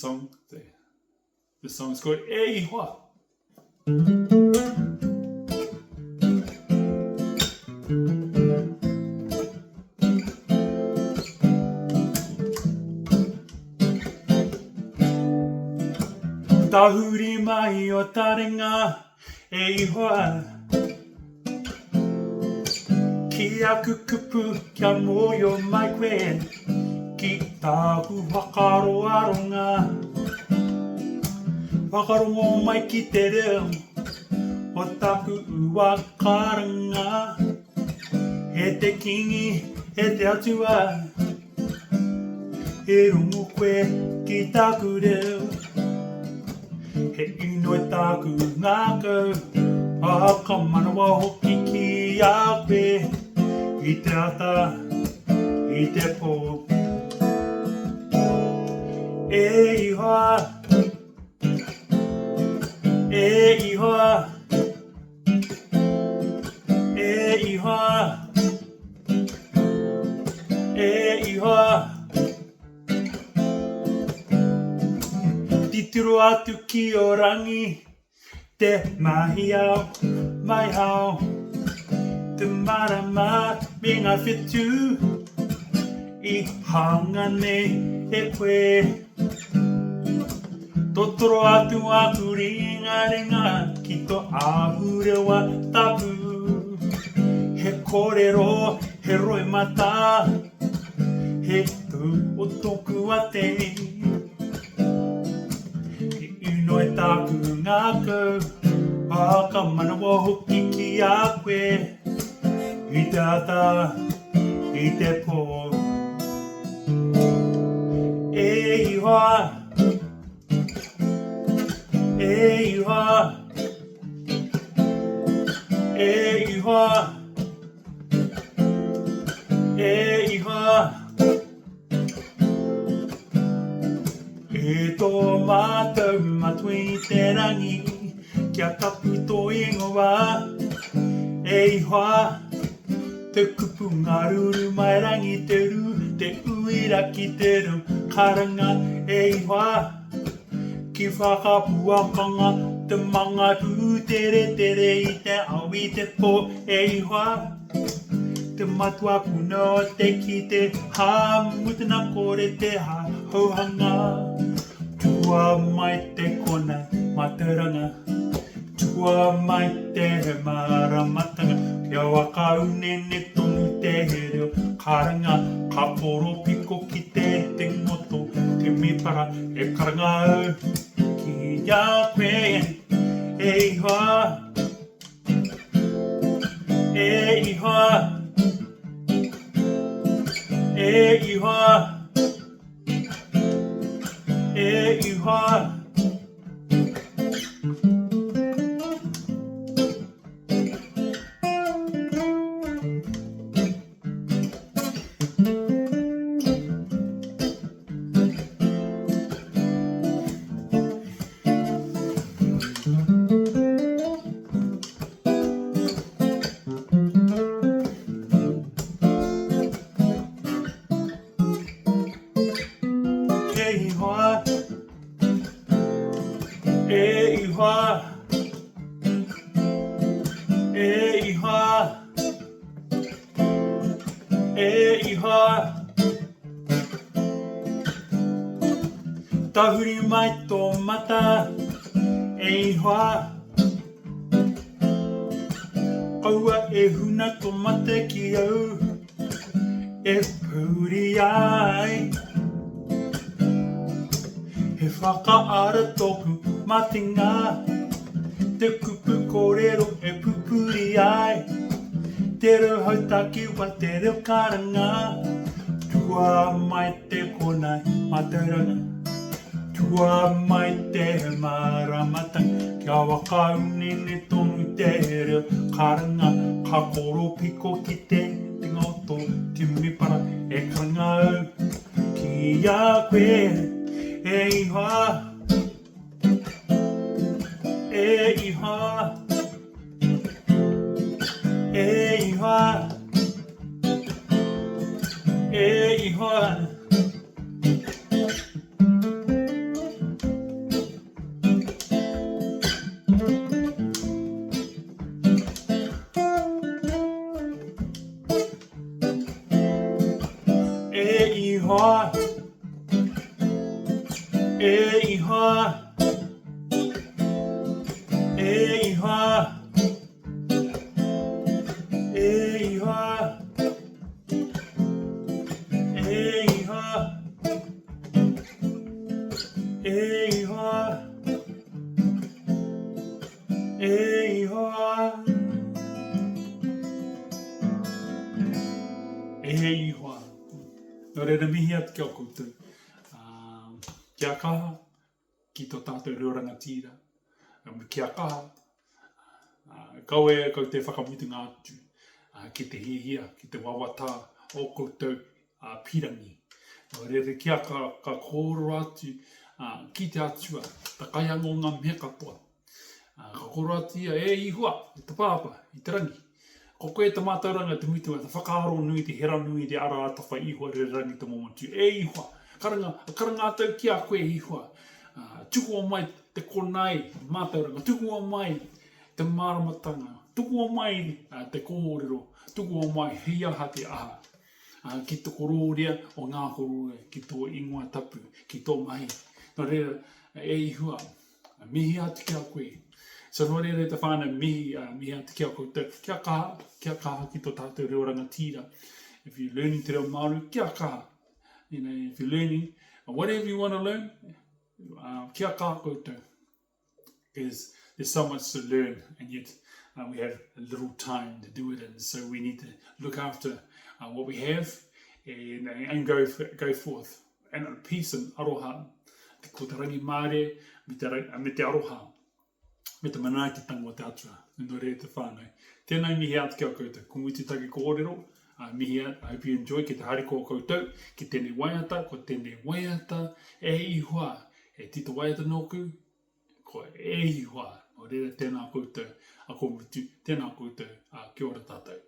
song. This song is called E Ihowā. Tahuri mai o tarenga e Ihowā. Kia kukupu kia moyo mai koe. Ki tāku whakaroaronga. Whakarongo mai ki te reo. O tāku ua karanga. E te kingi, e te atua. E rungu koe ki tāku reo. He ino e tāku nāku. Aka manawa hoki ki a koe. I te ata, i te pō. E Ihowā. E Ihowā. E Ihowā. E Ihowā. Titiro atu ki o rangi. Te mahi au, mai hao. Te marama me ngā whetū. I hanga nei e koe. Totoro atu aku ringa ki to ahurewa tapu. He kōrero, he roi mata. He tu o toku ate. He ino e tāku nāku. Aka manawa hoki ki a koe. I te ata, i te pō. E Ihowā. E Ihowā. E Ihowā. E Ihowā. E tō mātou matui te rangi. Kia tapu tō ingoa. E Ihowā. Te kupu ngā ruru mai rangi te ru. Te uira ki te ru. Karanga e Ihowā. Ki whakapuakanga. Te manga pu tere I te au I te pō e Ihowā. Te matua puna o te ki te hā. Mutana kore te hā hauhanga. Tua mai te kona mataranga. Tua mai te maramatanga. Kia waka unene tonu te reo. Karanga ka poro piko ki te ngoto. Te mipara e karanga au. Ki a koe e Ihowā. E Ihowā. E Ihowā. E Ihowā. Tahuri mai tō mata e Ihowā. Kaua e huna tō mata ki au. E pūri ai. He whakaara tōku matinga. Te kupu kōrero e pupuri ai. Te reo hautaki wa te reo karanga. Tua mai te konai mataranga. Tua mai te maramatanga. Kia waka unene tonu te reo karanga. Ka koro piko ki te ngoto. Te mipara e karanga au. Ki a koe e Ihowā. E Ihowā. E Ihowā. E Ihowā. E Ihowā, E Ihowā, E Ihowā, E Ihowā, E Ihowā, E Ihowā, E Ihowā. Nō reira mihi atu kia o koutou. Kia kaha ki tō tātou reo rangatira. Kia kaha, kau e kau te whakamutunga atu ki te hihia, ki te wawatä o koutou pirangi. Nō reira kia ka kōrero atu ki te atua, ta Kaihanga o ngā mea katoa. Ka kōrero atu ia e Ihowā, i te pāpa, i te rangi. Ko koe te mātauranga te mutua, te whakaaro nui, te hera nui, te ara atawha Ihowā re rangi te motu. E Ihowā, karanga atau ki a koe Ihowā. Tuku o mai te konai, mātauranga, tuku o mai te māramatanga, tuku o mai te kōrero, tuku o mai hei aha te aha. Ki te kororia o ngā kororia, ki tō ingoa tapu, ki tō mahi. Nō reira, e Ihowā, mihi atu ki a koe. So nō reira te whānau mihi atu ki a koutou. Kia kaha ki tō tātou reo rangatira. If you're learning Te Reo Mãori, kia kaha. You know, if you're learning whatever you want to learn, kia kaha koutou. Because there's so much to learn, and yet we have a little time to do it, and so we need to look after what we have and go forth. And peace and aroha. Ko te rangi Māori, me te aroha. Me te manaakitanga o te atua, nō reira te whānau. Tēnei mihi atu kia o koutou. Ko mutu take kōrero, mihi atu, I hope you enjoy, ki te harikoa koutou, ki tēnei waiata, ko tēnei waiata, e Ihowā, e tito waiata nōku, ko e Ihowā, nō reira tēnā koutou, a ko mutu, tēnā koutou, kia ora tātou.